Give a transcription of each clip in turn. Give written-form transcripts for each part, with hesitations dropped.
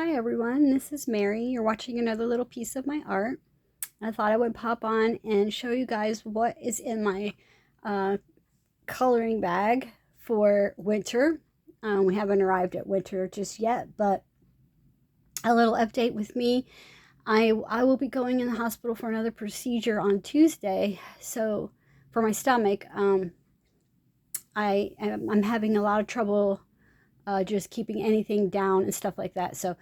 Hi everyone, this is Mary. You're watching another little piece of my art. I thought I would pop on and show you guys what is in my uh, coloring bag for winter. We haven't arrived at winter just yet, but a little update with me. I will be going in the hospital for another procedure on Tuesday. So for my stomach, I'm having a lot of trouble just keeping anything down and stuff like that. So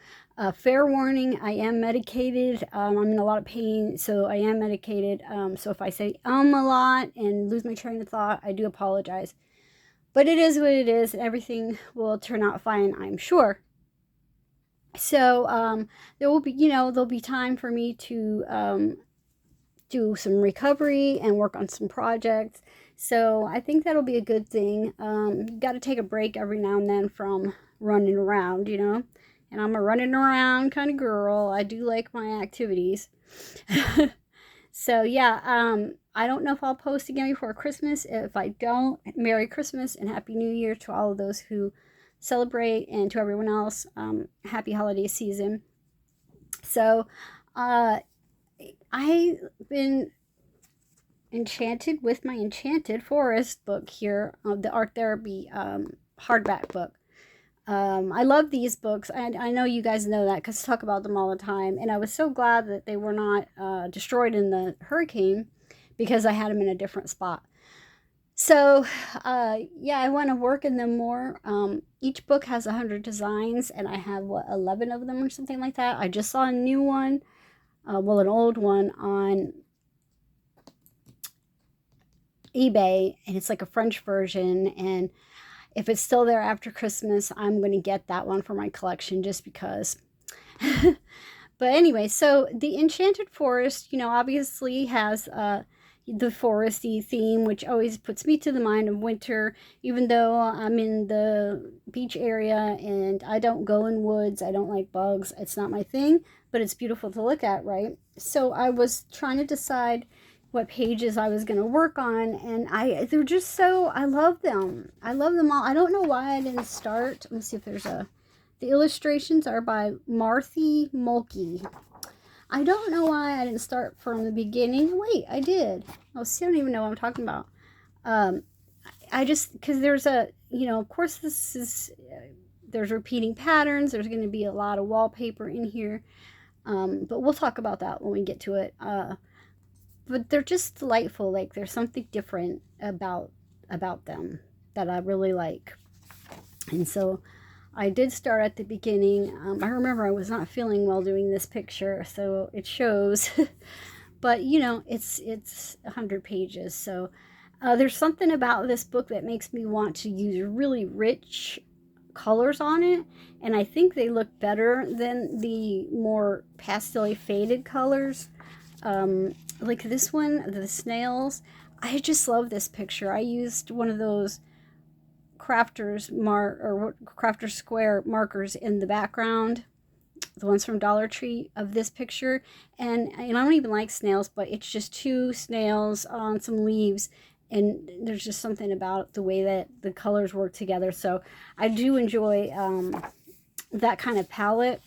fair warning, I am medicated. I'm in a lot of pain, so I am medicated. So if I say a lot and lose my train of thought, I do apologize. But it is what it is, and everything will turn out fine, I'm sure. So there will be, there'll be time for me to do some recovery and work on some projects. So I think that'll be a good thing. You got to take a break every now and then from running around, And I'm a running around kind of girl. I do like my activities. So yeah, I don't know if I'll post again before Christmas. If I don't, Merry Christmas and Happy New Year to all of those who celebrate, and to everyone else, happy holiday season. So I've been enchanted with my Enchanted Forest book here, the Art Therapy hardback book. I love these books. I know you guys know that because I talk about them all the time. And I was so glad that they were not destroyed in the hurricane because I had them in a different spot. So, yeah, I want to work in them more. Each book has 100 designs, and I have, 11 of them or something like that. I just saw a new one, an old one on eBay, and it's like a French version, and if it's still there after Christmas, I'm going to get that one for my collection just because. But anyway, so the Enchanted Forest, obviously has the foresty theme, which always puts me to the mind of winter, even though I'm in the beach area and I don't go in woods. I don't like bugs. It's not my thing, but it's beautiful to look at, right? So I was trying to decide what pages I was going to work on, and they're just so, I love them. I love them all. I don't know why I didn't start. Let me see if there's the illustrations are by Marthy Mulkey. I don't know why I didn't start from the beginning. Wait, I did. Oh, see, I don't even know what I'm talking about. I just, because there's of course this is, there's repeating patterns. There's going to be a lot of wallpaper in here. But we'll talk about that when we get to it. But they're just delightful. Like, there's something different about them that I really like. And so I did start at the beginning. I remember I was not feeling well doing this picture, so it shows. But it's 100 pages, so there's something about this book that makes me want to use really rich colors on it, and I think they look better than the more pastel faded colors. Like this one, the snails. I just love this picture. I used one of those Crafters Square markers in the background, the ones from Dollar Tree, of this picture. And I don't even like snails, but it's just two snails on some leaves, and there's just something about the way that the colors work together. So I do enjoy that kind of palette.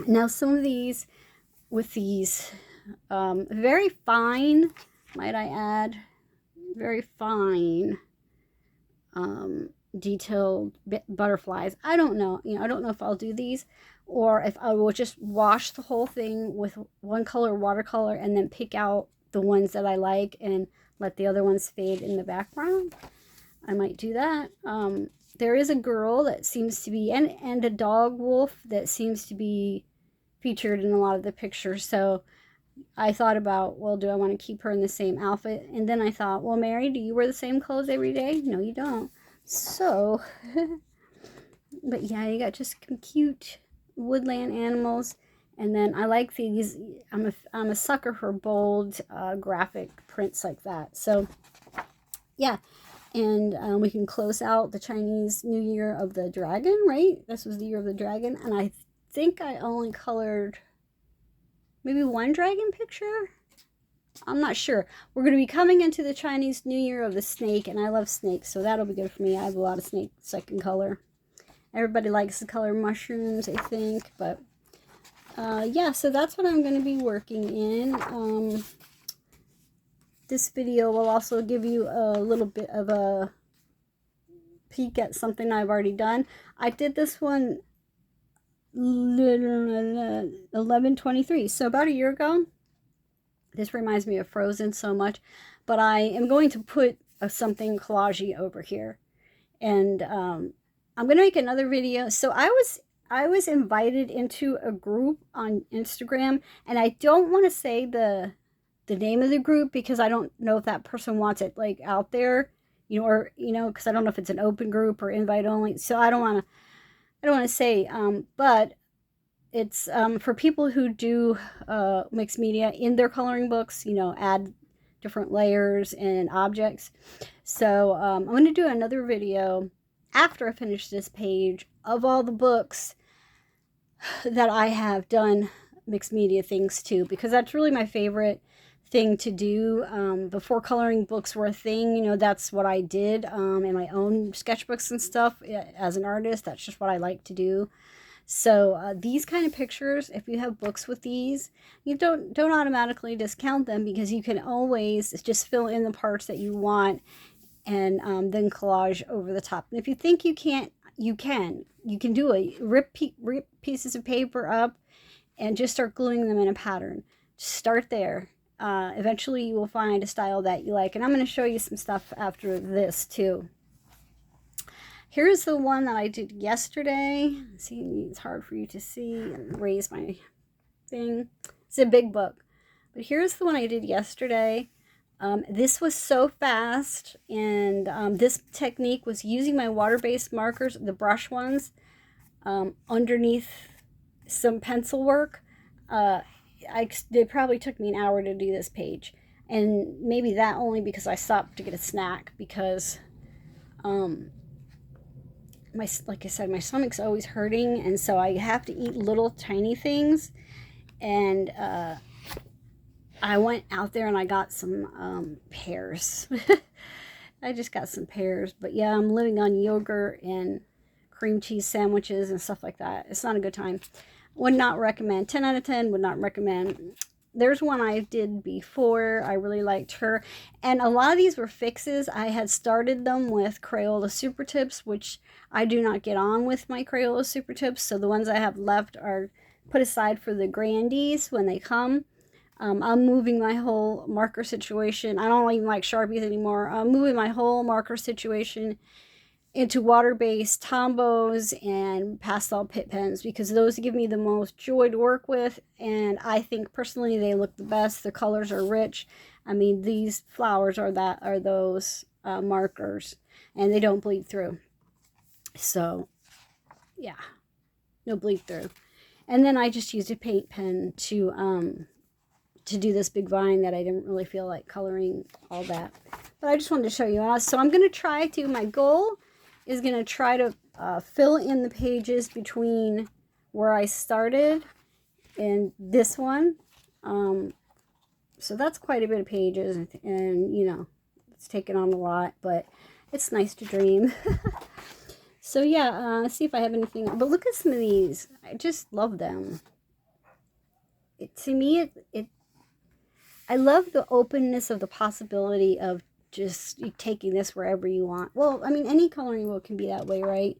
Now some of these, with these very fine, might I add, very fine detailed butterflies. I don't know. I don't know if I'll do these or if I will just wash the whole thing with one color watercolor and then pick out the ones that I like and let the other ones fade in the background. I might do that. There is a girl that seems to be, and a dog wolf that seems to be featured in a lot of the pictures. So I thought about, well, do I want to keep her in the same outfit? And then I thought, well, Mary, do you wear the same clothes every day? No, you don't. So, but yeah, you got just some cute woodland animals. And then I like these. I'm a sucker for bold graphic prints like that. So, yeah. And we can close out the Chinese New Year of the Dragon, right? This was the Year of the Dragon. And I think I only colored maybe one dragon picture. I'm not sure. We're going to be coming into the Chinese New Year of the snake, and I love snakes, so that'll be good for me. I have a lot of snakes I can color. Everybody likes the color mushrooms, I think. But yeah, so that's what I'm going to be working in. This video will also give you a little bit of a peek at something I've already done. I did this one 11/23, so about a year ago. This reminds me of Frozen so much, but I am going to put something collage-y over here, and I'm going to make another video. So I was invited into a group on Instagram, and I don't want to say the name of the group because I don't know if that person wants it like out there, you know, or because I don't know if it's an open group or invite only. So I don't want to say, but it's for people who do mixed media in their coloring books, add different layers and objects. So I'm going to do another video after I finish this page of all the books that I have done mixed media things to, because that's really my favorite thing to do. Before coloring books were a thing, that's what I did in my own sketchbooks and stuff as an artist. That's just what I like to do. So these kind of pictures, if you have books with these, you don't automatically discount them, because you can always just fill in the parts that you want and then collage over the top. And if you think you can't, you can do it. Rip pieces of paper up and just start gluing them in a pattern. Just start there. Eventually you will find a style that you like. And I'm going to show you some stuff after this too. Here's the one that I did yesterday. See, it's hard for you to see and raise my thing. It's a big book. But here's the one I did yesterday. This was so fast, and this technique was using my water-based markers, the brush ones, underneath some pencil work. It probably took me an hour to do this page, and maybe that only because I stopped to get a snack, because like I said, my stomach's always hurting, and so I have to eat little tiny things. And I went out there and I got some pears. I just got some pears. But yeah, I'm living on yogurt and cream cheese sandwiches and stuff like that. It's not a good time. Would not recommend. 10 out of 10 would not recommend. There's one I did before. I really liked her. And a lot of these were fixes. I had started them with Crayola Super Tips, which I do not get on with my Crayola Super Tips. So the ones I have left are put aside for the grandies when they come. I'm moving my whole marker situation. I don't even like Sharpies anymore. I'm moving my whole marker situation into water-based Tombos and pastel Pitt pens, because those give me the most joy to work with, and I think personally they look the best. The colors are rich. I mean, these flowers are those markers, and they don't bleed through. So yeah, no bleed through. And then I just used a paint pen to do this big vine that I didn't really feel like coloring all that, but I just wanted to show you. So I'm going to try to, my goal is going to try to fill in the pages between where I started and this one. So that's quite a bit of pages, and it's taken on a lot, but it's nice to dream. So yeah, let's see if I have anything. But look at some of these. I just love them. To me, I love the openness of the possibility of just taking this wherever you want. Well, I mean, any coloring book can be that way, right?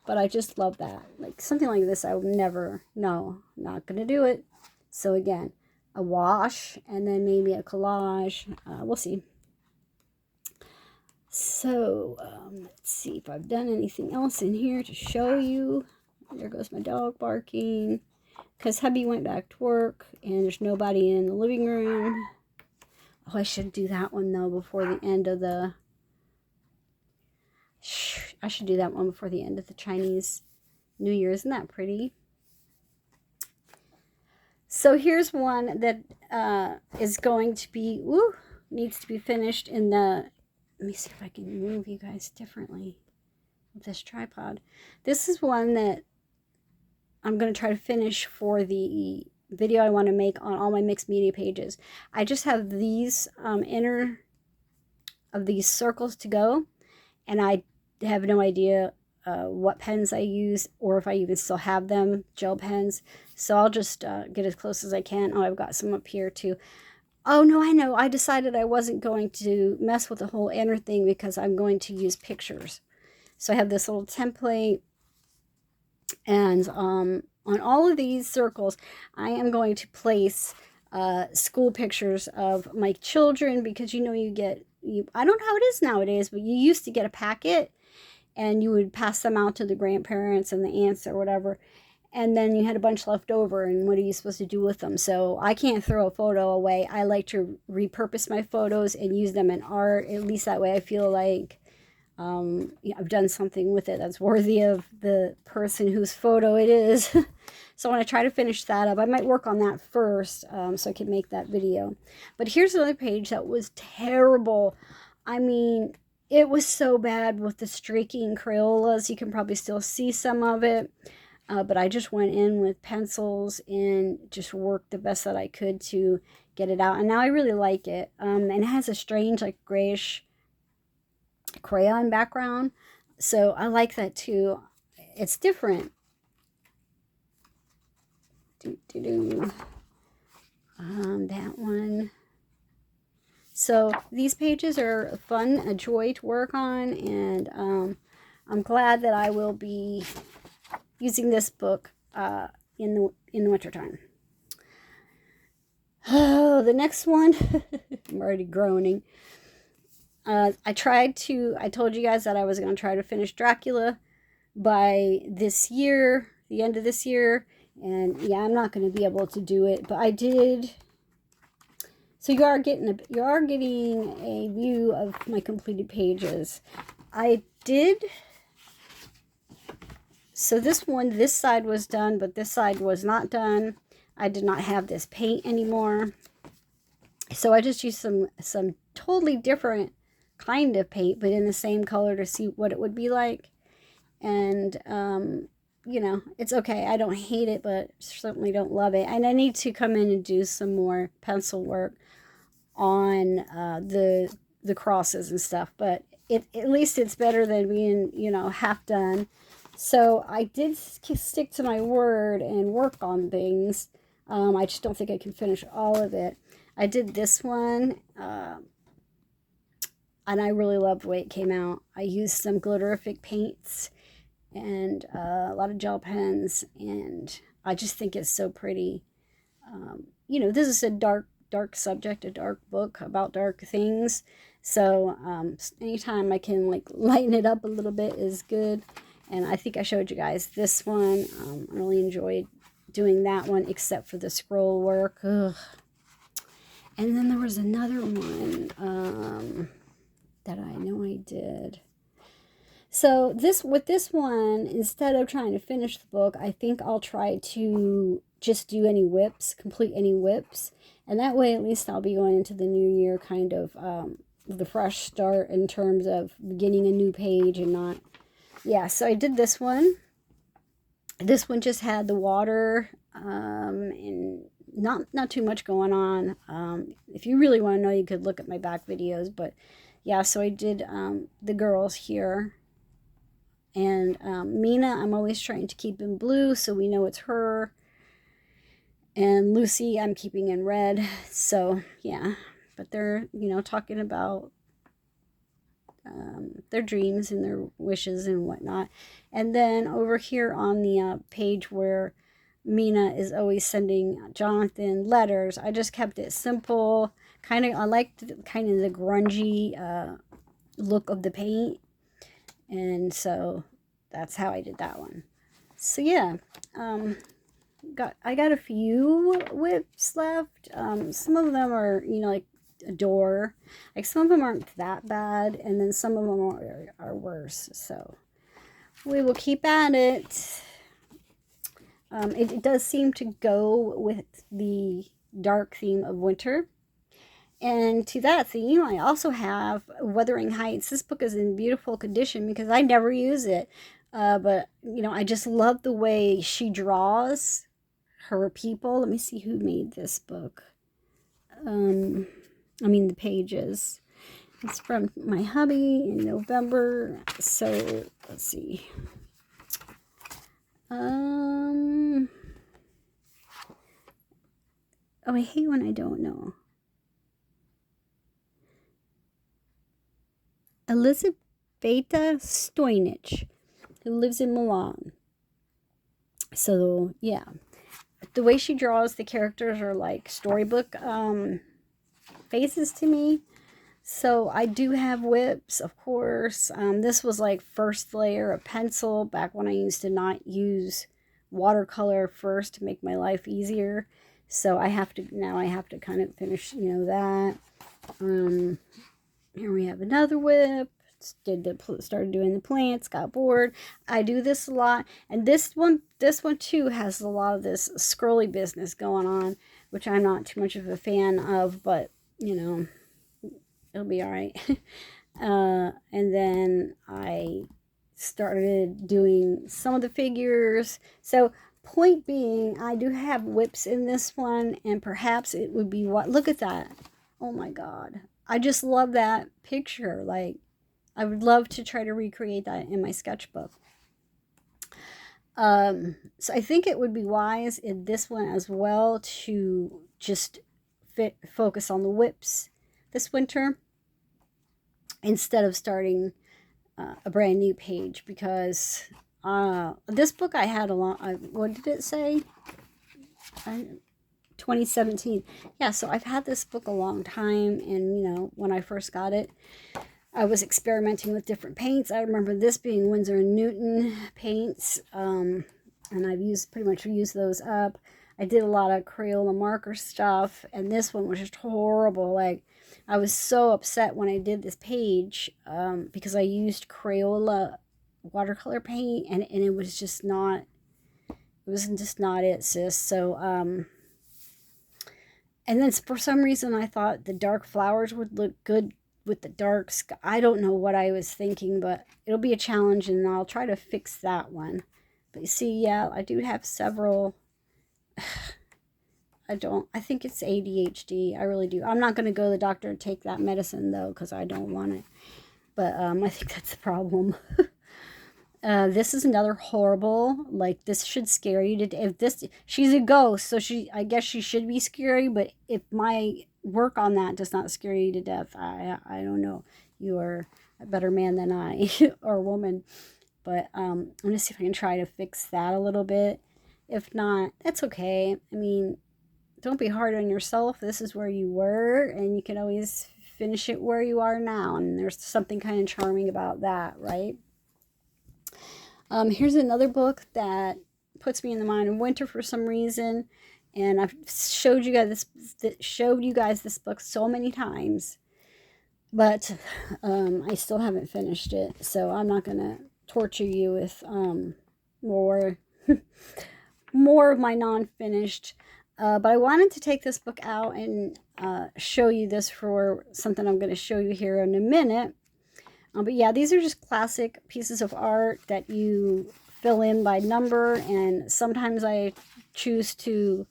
But I just love that. Like something like this, I would never, no, not going to do it. So again, a wash and then maybe a collage. We'll see. So let's see if I've done anything else in here to show you. There goes my dog barking, because hubby went back to work and there's nobody in the living room. Oh, I should do that one though before the end of the... I should do that one before the end of the Chinese New Year. Isn't that pretty? So here's one that is going to be... needs to be finished in the... Let me see if I can move you guys differently with this tripod. This is one that I'm going to try to finish for the video I want to make on all my mixed media pages. I just have these inner of these circles to go, and I have no idea what pens I use, or if I even still have them, gel pens. So I'll just get as close as I can. Oh, I've got some up here too. Oh, no, I know. I decided I wasn't going to mess with the whole inner thing because I'm going to use pictures. So I have this little template, and on all of these circles, I am going to place school pictures of my children, because you know I don't know how it is nowadays, but you used to get a packet and you would pass them out to the grandparents and the aunts or whatever, and then you had a bunch left over, and what are you supposed to do with them? So I can't throw a photo away. I like to repurpose my photos and use them in art. At least that way I feel like I've done something with it that's worthy of the person whose photo it is. So I want to try to finish that up. I might work on that first, so I can make that video. But here's another page that was terrible. I mean, it was so bad with the streaking Crayolas. You can probably still see some of it. But I just went in with pencils and just worked the best that I could to get it out. And now I really like it. And it has a strange, like, grayish crayon background. So I like that too. It's different. That one. So these pages are fun, a joy to work on. And I'm glad that I will be using this book in the wintertime. Oh, the next one. I'm already groaning. I told you guys that I was going to try to finish Dracula by this year, the end of this year. And yeah, I'm not going to be able to do it, but I did. So you are getting a view of my completed pages. I did. So this side was done, but this side was not done. I did not have this paint anymore. So I just used some totally different kind of paint, but in the same color to see what it would be like. And, you know, it's okay. I don't hate it, but certainly don't love it. And I need to come in and do some more pencil work on the crosses and stuff. But at least it's better than being, you know, half done. So I did stick to my word and work on things. I just don't think I can finish all of it. I did this one, and I really loved the way it came out. I used some glitterific paints and a lot of gel pens, and I just think it's so pretty. You know, this is a dark subject, a dark book about dark things. So anytime I can like lighten it up a little bit is good. And I think I showed you guys this one. I really enjoyed doing that one, except for the scroll work. Ugh. And then there was another one that I know I did. So with this one, instead of trying to finish the book, I think I'll try to just do any whips, complete any whips. And that way, at least I'll be going into the new year kind of with a fresh start in terms of beginning a new page and not... Yeah, so I did this one. This one just had the water and not too much going on. If you really want to know, you could look at my back videos. But yeah, so I did the girls here. And Mina, I'm always trying to keep in blue so we know it's her. And Lucy, I'm keeping in red. So yeah, but they're, you know, talking about their dreams and their wishes and whatnot. And then over here on the page where Mina is always sending Jonathan letters, I just kept it simple. I liked kind of the grungy look of the paint. And so that's how I did that one. So yeah, I got a few whips left. Some of them are, you know, like a door. Like some of them aren't that bad, and then some of them are worse. So we will keep at it. It does seem to go with the dark theme of winter. And to that theme, I also have Wuthering Heights. This book is in beautiful condition because I never use it. But, you know, I just love the way she draws her people. Let me see who made this book. The pages. It's from my hubby in November. So let's see. Oh, I hate when I don't know. Elizaveta Stojnic, who lives in Milan. So yeah, the way she draws the characters are like storybook faces to me. So I do have whips, of course. This was like first layer of pencil back when I used to not use watercolor first to make my life easier. So I have to kind of finish, that. Here we have another whip. Started doing the plants, got bored. I do this a lot, and this one too has a lot of this scrolly business going on, which I'm not too much of a fan of, but it'll be all right. And then I started doing some of the figures. So point being, I do have whips in this one, and perhaps it would be what, look at that. Oh my God. I just love that picture. Like, I would love to try to recreate that in my sketchbook. So I think it would be wise in this one as well to just focus on the whips this winter instead of starting a brand new page, because this book I had a lot. What did it say? 2017. Yeah, so I've had this book a long time, and when I first got it, I was experimenting with different paints. I remember this being Winsor & Newton paints, and I've pretty much used those up. I did a lot of Crayola marker stuff, and this one was just horrible. Like, I was so upset when I did this page because I used Crayola watercolor paint, and it was just not, it, sis. So, and then for some reason I thought the dark flowers would look good with the dark sky. I don't know what I was thinking, but it'll be a challenge, and I'll try to fix that one. But you see, yeah, I do have several. I think it's ADHD. I really do. I'm not going to go to the doctor and take that medicine, though, because I don't want it. But I think that's the problem. This is another horrible, like, this should scare you to, she's a ghost, so I guess she should be scary, but if my work on that does not scare you to death, I don't know. You are a better man than I, or woman. But I'm going to see if I can try to fix that a little bit. If not, that's okay. I mean, don't be hard on yourself. This is where you were, and you can always finish it where you are now, and there's something kind of charming about that, right? Here's another book that puts me in the mind of winter for some reason, and I've showed you guys this book so many times, but I still haven't finished it, so I'm not gonna torture you with more more of my non-finished. But I wanted to take this book out and show you this for something I'm going to show you here in a minute. But yeah, these are just classic pieces of art that you fill in by number, and sometimes I choose to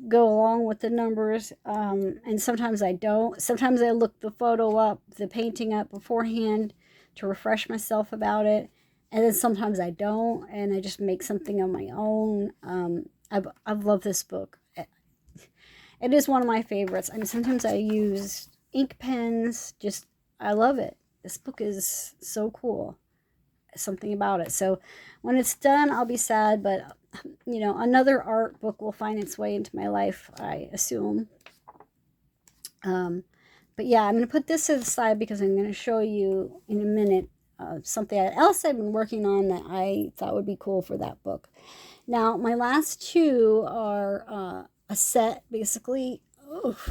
go along with the numbers, and sometimes I don't. Sometimes I look the photo up, the painting up beforehand to refresh myself about it, and then sometimes I don't, and I just make something of my own. I've loved this book. It is one of my favorites. I mean, sometimes I use ink pens. I love it. This book is so cool. Something about it. So when it's done, I'll be sad, but another art book will find its way into my life, I assume. But yeah, I'm going to put this to the side because I'm going to show you in a minute something else I've been working on that I thought would be cool for that book. Now, my last two are a set, basically. Oof.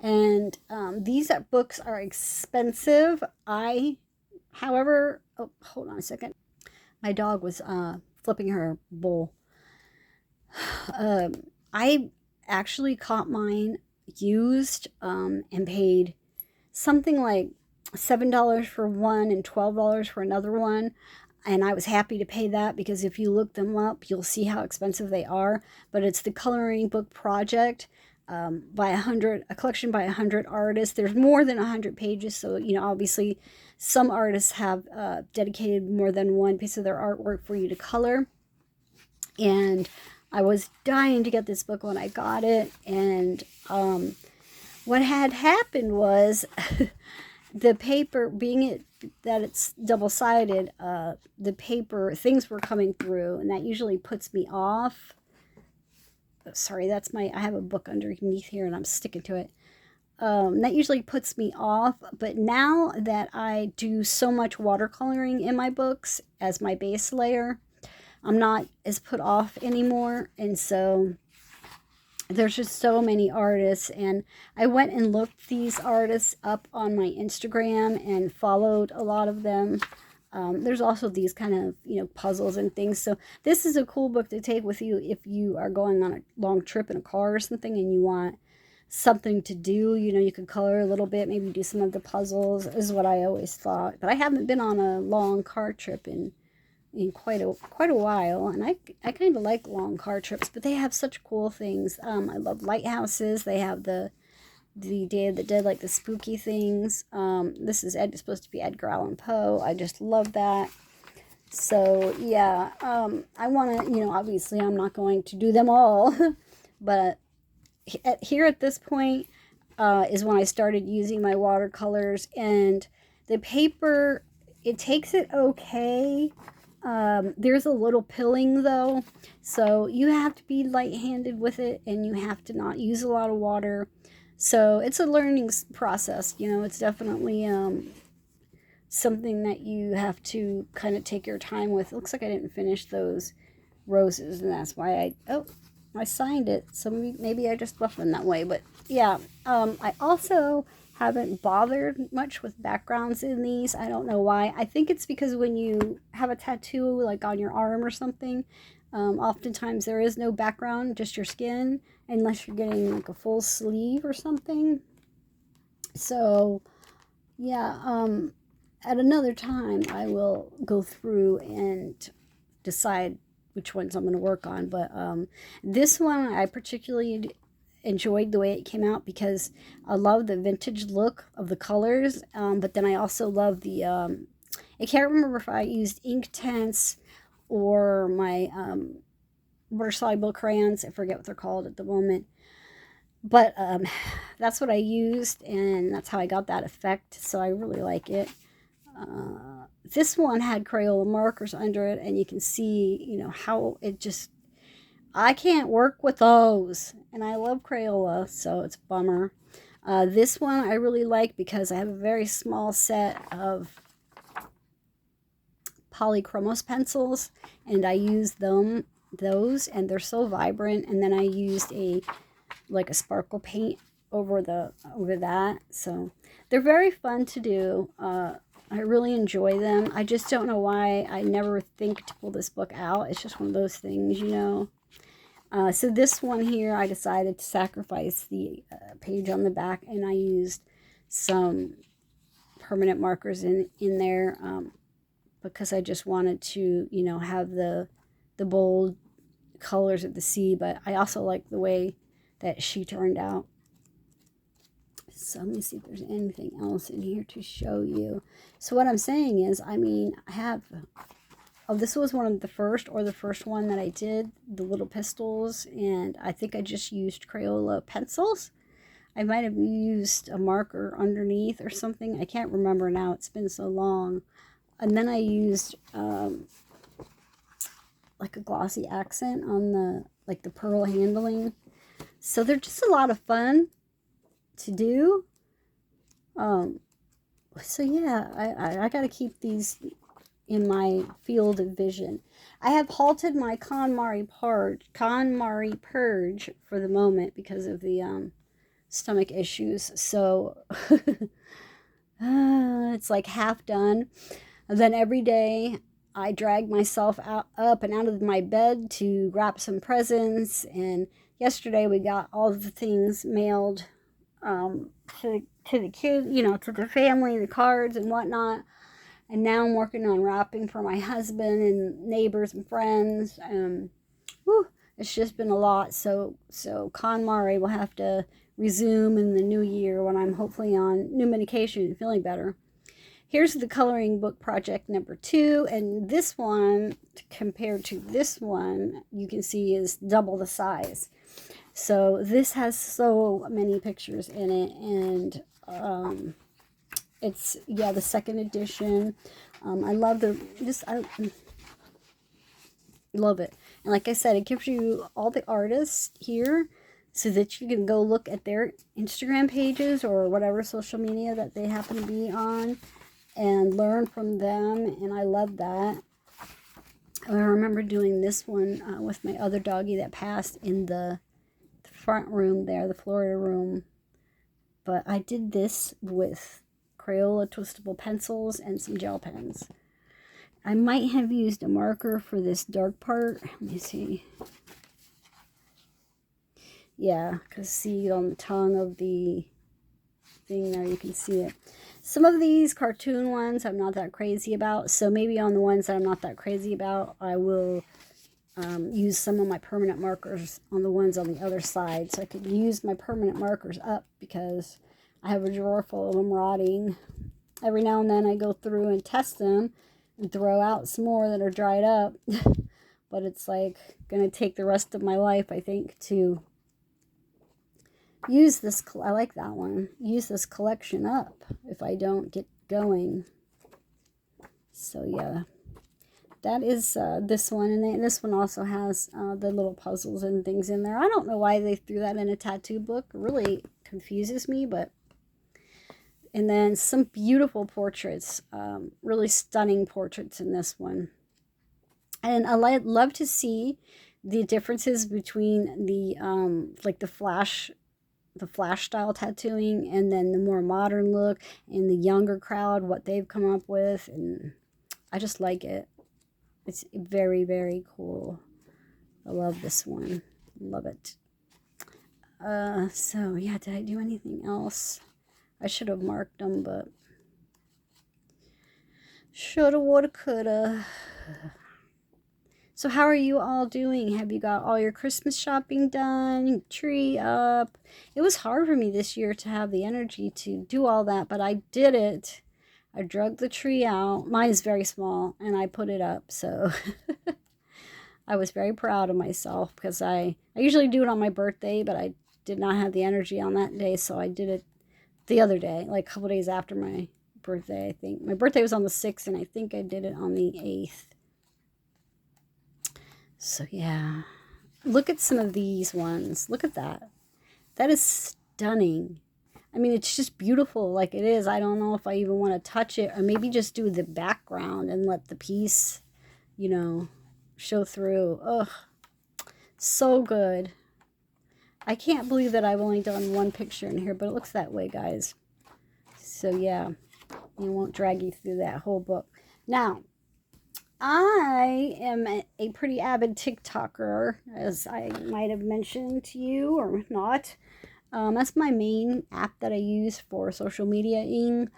And these books are expensive. However, oh, hold on a second. My dog was flipping her bowl. I actually caught mine used and paid something like $7 for one and $12 for another one. And I was happy to pay that because if you look them up, you'll see how expensive they are. But it's the Coloring Book Project. by a collection by 100 artists. There's more than 100 pages, so obviously some artists have dedicated more than one piece of their artwork for you to color. And I was dying to get this book when I got it, and what had happened was the paper, being that it's double-sided, the paper, things were coming through, and that usually puts me off. Sorry, I have a book underneath here and I'm sticking to it. That usually puts me off, but now that I do so much watercoloring in my books as my base layer, I'm not as put off anymore. And so there's just so many artists, and I went and looked these artists up on my Instagram and followed a lot of them. There's also these kind of, puzzles and things. So this is a cool book to take with you if you are going on a long trip in a car or something and you want something to do. You could color a little bit, maybe do some of the puzzles, is what I always thought. But I haven't been on a long car trip in quite a while, and I kind of like long car trips, but they have such cool things. I love lighthouses. They have the Day of the Dead, like the spooky things. This is supposed to be Edgar Allan Poe. I just love that. So yeah, I want to, obviously I'm not going to do them all, but here at this point is when I started using my watercolors, and the paper, it takes it okay. There's a little pilling though, so you have to be light-handed with it, and you have to not use a lot of water. So it's a learning process. It's definitely something that you have to kind of take your time with. It looks like I didn't finish those roses, and that's why I signed it. So maybe I just left them that way. But yeah, I also haven't bothered much with backgrounds in these. I don't know why. I think it's because when you have a tattoo like on your arm or something, oftentimes there is no background, just your skin, unless you're getting like a full sleeve or something. So yeah, at another time I will go through and decide which ones I'm going to work on. But this one I particularly enjoyed the way it came out because I love the vintage look of the colors, but then I also love the I can't remember if I used Inktense or my water soluble crayons. I forget what they're called at the moment, but that's what I used, and that's how I got that effect. So I really like it. This one had Crayola markers under it, and you can see, how it just, I can't work with those, and I love Crayola, so it's a bummer. This one I really like because I have a very small set of Polychromos pencils, and I use those, and they're so vibrant. And then I used a sparkle paint over that, so they're very fun to do. I really enjoy them. I just don't know why I never think to pull this book out. It's just one of those things, So this one here, I decided to sacrifice the page on the back, and I used some permanent markers in there because I just wanted to, have the bold colors of the sea, but I also like the way that she turned out. So let me see if there's anything else in here to show you. So what I'm saying is, I have, this was one of the first one that I did, the little pistils, and I think I just used Crayola pencils. I might have used a marker underneath or something. I can't remember now. It's been so long. And then I used like a glossy accent on the pearl handling. So they're just a lot of fun to do. So yeah, I got to keep these in my field of vision. I have halted my KonMari purge for the moment because of the stomach issues. So it's like half done. And then every day I drag myself up and out of my bed to wrap some presents. And yesterday we got all the things mailed to the kids, to the family, the cards and whatnot. And now I'm working on wrapping for my husband and neighbors and friends. It's just been a lot. So KonMari will have to resume in the new year when I'm hopefully on new medication and feeling better. Here's the coloring book project number 2, and this one compared to this one, you can see is double the size. So this has so many pictures in it, and it's, yeah, the second edition. I love I love it. And like I said, it gives you all the artists here so that you can go look at their Instagram pages or whatever social media that they happen to be on and learn from them, and I love that. I remember doing this one with my other doggie that passed in the front room there, the Florida room. But I did this with Crayola twistable pencils and some gel pens. I might have used a marker for this dark part. Let me see. Yeah, because see on the tongue of the thing there, you can see it. Some of these cartoon ones I'm not that crazy about, so maybe on the ones that I'm not that crazy about, I will use some of my permanent markers on the ones on the other side, so I could use my permanent markers up because I have a drawer full of them rotting. Every now and then I go through and test them and throw out some more that are dried up, but it's like going to take the rest of my life, I think, to use this. I like that one. Use this collection up if I don't get going. So yeah, that is this one, and then this one also has the little puzzles and things in there. I don't know why they threw that in a tattoo book. It really confuses me, but. And then some beautiful portraits, really stunning portraits in this one. And I love to see the differences between the like the flash style tattooing and then the more modern look and the younger crowd, what they've come up with, and I just like it. It's very, very cool. I love this one. Love it. So yeah, did I do anything else? I should have marked them, but shoulda, woulda, coulda. So how are you all doing? Have you got all your Christmas shopping done? Tree up? It was hard for me this year to have the energy to do all that, but I did it. I drug the tree out. Mine is very small, and I put it up, so I was very proud of myself because I usually do it on my birthday, but I did not have the energy on that day, so I did it the other day, like a couple days after my birthday, I think. My birthday was on the 6th, and I think I did it on the 8th. So, yeah. Look at some of these ones. Look at that. That is stunning. I mean, it's just beautiful like it is. I don't know if I even want to touch it, or maybe just do the background and let the piece, you know, show through. Ugh. So good. I can't believe that I've only done one picture in here, but it looks that way, guys. So, yeah, I won't drag you through that whole book. Now, I am a pretty avid TikToker, as I might have mentioned to you or not. That's my main app that I use for social media-ing.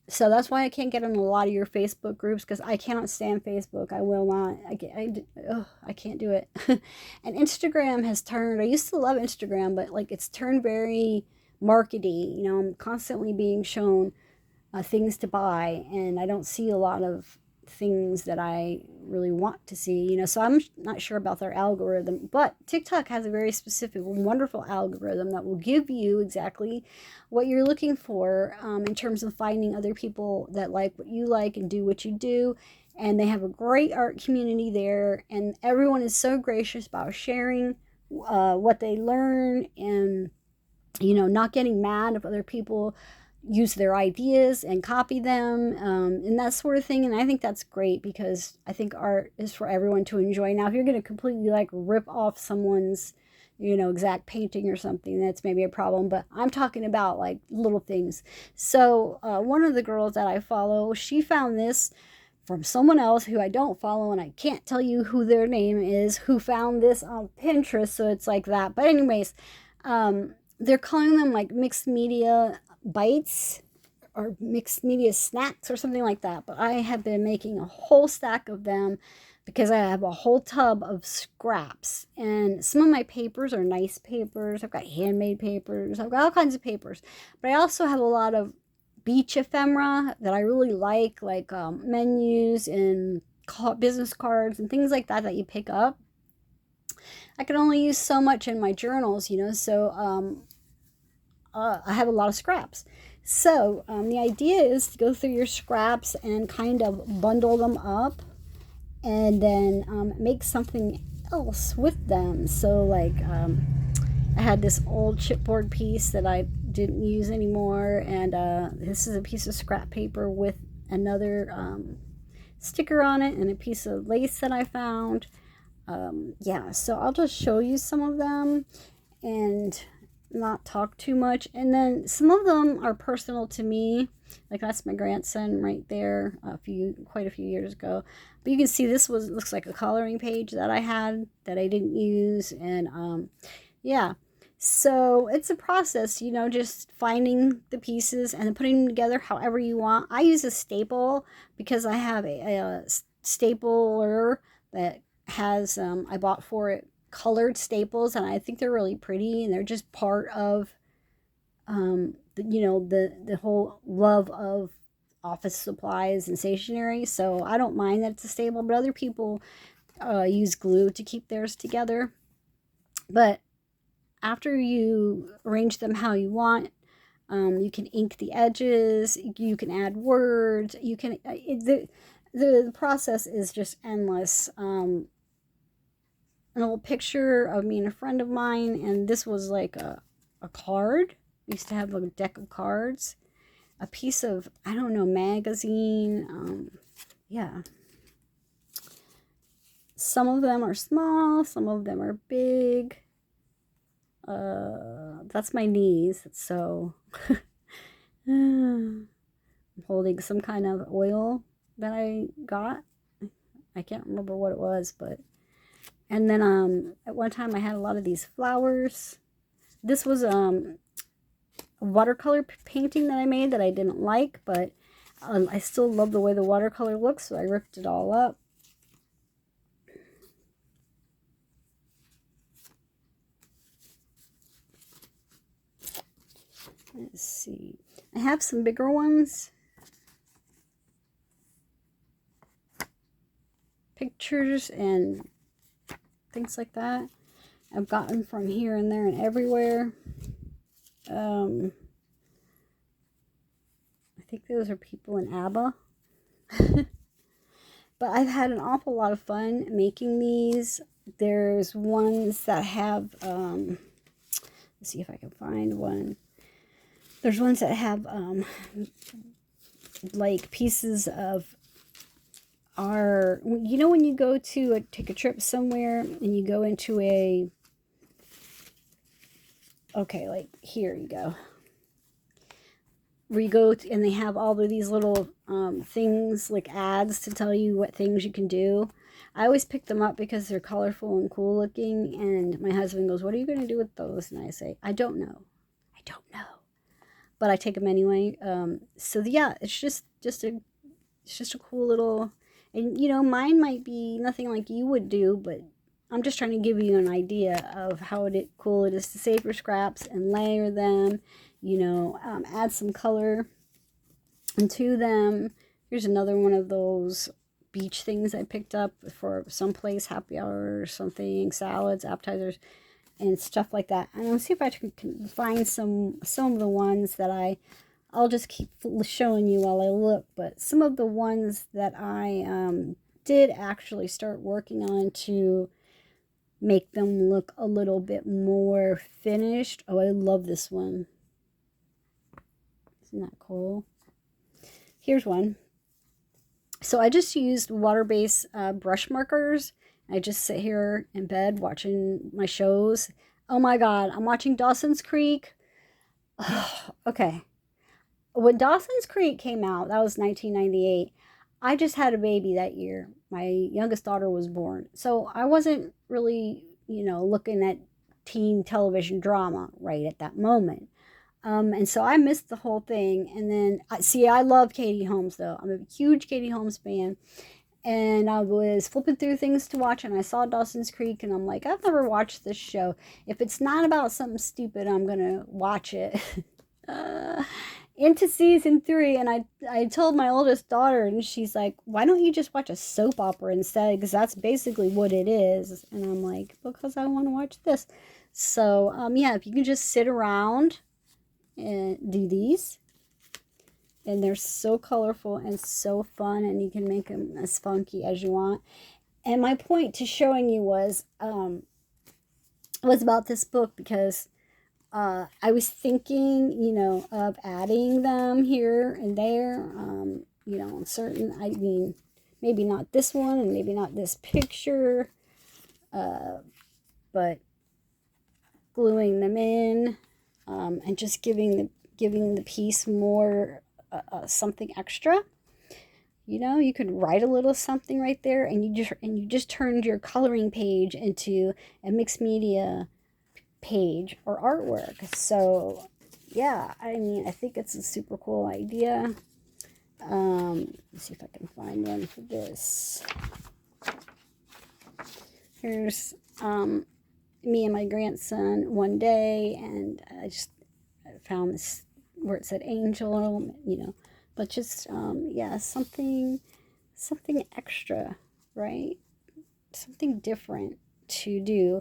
So that's why I can't get in a lot of your Facebook groups, because I cannot stand Facebook. I will not. I can't do it. And Instagram has turned, I used to love Instagram, but like it's turned very markety. You know, I'm constantly being shown things to buy, and I don't see a lot of things that I really want to see, you know, so I'm not sure about their algorithm, but TikTok has a very specific, wonderful algorithm that will give you exactly what you're looking for in terms of finding other people that like what you like and do what you do. And they have a great art community there, and everyone is so gracious about sharing what they learn, and, you know, not getting mad if other people use their ideas and copy them, and that sort of thing. And I think that's great, because I think art is for everyone to enjoy. Now, if you're going to completely like rip off someone's, you know, exact painting or something, that's maybe a problem, but I'm talking about like little things. So one of the girls that I follow, she found this from someone else who I don't follow, and I can't tell you who their name is, who found this on Pinterest, so it's like that. But anyways, they're calling them like mixed media bites or mixed media snacks or something like that, but I have been making a whole stack of them because I have a whole tub of scraps. And some of my papers are nice papers. I've got handmade papers. I've got all kinds of papers. But I also have a lot of beach ephemera that I really like menus and business cards and things like that that you pick up. I can only use so much in my journals, so I have a lot of scraps. So the idea is to go through your scraps and kind of bundle them up and then make something else with them. So like I had this old chipboard piece that I didn't use anymore, and this is a piece of scrap paper with another sticker on it and a piece of lace that I found. Yeah, so I'll just show you some of them and not talk too much. And then some of them are personal to me. Like that's my grandson right there, quite a few years ago. But you can see this looks like a coloring page that I had that I didn't use, and yeah. So it's a process, just finding the pieces and then putting them together however you want. I use a staple because I have a stapler that has I bought for it colored staples, and I think they're really pretty, and they're just part of the whole love of office supplies and stationery. So I don't mind that it's a staple, but other people use glue to keep theirs together. But after you arrange them how you want, you can ink the edges, you can add words, you can the process is just endless. An old picture of me and a friend of mine, and this was like a card. We used to have a deck of cards, a piece of, I don't know, magazine. Yeah. Some of them are small, some of them are big. That's my niece, so I'm holding some kind of oil that I got. I can't remember what it was, but and then at one time I had a lot of these flowers. This was a watercolor painting that I made that I didn't like, but I still love the way the watercolor looks, so I ripped it all up. Let's see. I have some bigger ones. Pictures and things like that. I've gotten from here and there and everywhere. I think those are people in ABBA. But I've had an awful lot of fun making these. There's ones that have, let's see if I can find one. There's ones that have like pieces of our, when you go to take a trip somewhere and you go into okay, like here you go, where you go and they have all of these little things like ads to tell you what things you can do. I always pick them up because they're colorful and cool looking, and my husband goes, "What are you going to do with those?" And I say, I don't know, but I take them anyway. So yeah, it's just a cool little, and mine might be nothing like you would do, but I'm just trying to give you an idea of how cool it is to save your scraps and layer them, add some color into them. Here's another one of those beach things I picked up for someplace, happy hour or something, salads, appetizers, and stuff like that. And I'll see if I can find some of the ones that I'll just keep showing you while I look. But some of the ones that I did actually start working on to make them look a little bit more finished. Oh, I love this one. Isn't that cool? Here's one. So I just used water-based brush markers. I just sit here in bed watching my shows. Oh my God, I'm watching Dawson's Creek. Okay. When Dawson's Creek came out, that was 1998. I just had a baby that year. My youngest daughter was born. So I wasn't really, looking at teen television drama right at that moment. And so I missed the whole thing. And then, I love Katie Holmes, though. I'm a huge Katie Holmes fan. and I was flipping through things to watch, and I saw Dawson's Creek, and I'm like, I've never watched this show. If it's not about something stupid, I'm gonna watch it. Into season 3, and I told my oldest daughter, and she's like, why don't you just watch a soap opera instead, because that's basically what it is. And I'm like, because I want to watch this. So yeah, if you can just sit around and do these, and they're so colorful and so fun, and you can make them as funky as you want. And my point to showing you was about this book, because I was thinking, you know, of adding them here and there, you know, on certain, I mean, maybe not this one and maybe not this picture, but gluing them in, and just giving the piece more, something extra. You know, you could write a little something right there, and you just turned your coloring page into a mixed media page or artwork. So yeah, I mean, I think it's a super cool idea. Let's see if I can find one for this. Here's me and my grandson one day, and I found this where it said angel, you know, but just yeah, something extra, right? Something different to do.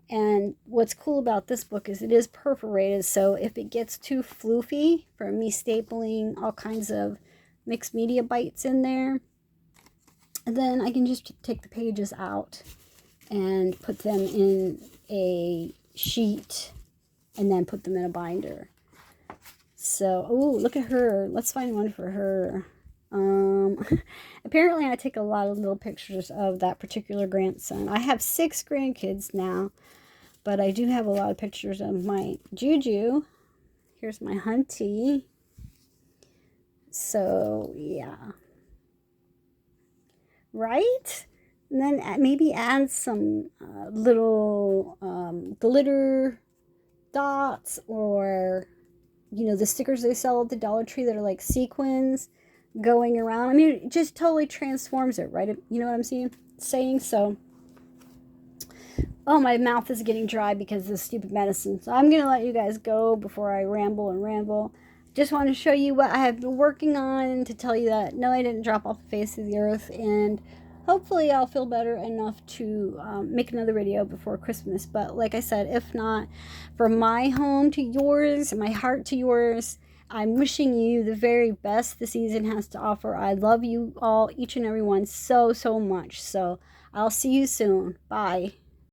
And what's cool about this book is it is perforated, so if it gets too floofy from me stapling all kinds of mixed media bites in there, then I can just take the pages out and put them in a sheet and then put them in a binder. So, oh, look at her. Let's find one for her. Apparently I take a lot of little pictures of that particular grandson. I have 6 grandkids now, but I do have a lot of pictures of my Juju. Here's my Hunty. So, yeah. Right? And then maybe add some little glitter dots, or, you know, the stickers they sell at the Dollar Tree that are like sequins going around. I mean, it just totally transforms it, right? You know what I'm saying? So, oh, my mouth is getting dry because of this stupid medicine. So I'm going to let you guys go before I ramble. Just want to show you what I have been working on, to tell you that, no, I didn't drop off the face of the earth. And hopefully I'll feel better enough to make another video before Christmas. But like I said, if not, from my home to yours, my heart to yours, I'm wishing you the very best the season has to offer. I love you all, each and every one, so much. So I'll see you soon. Bye.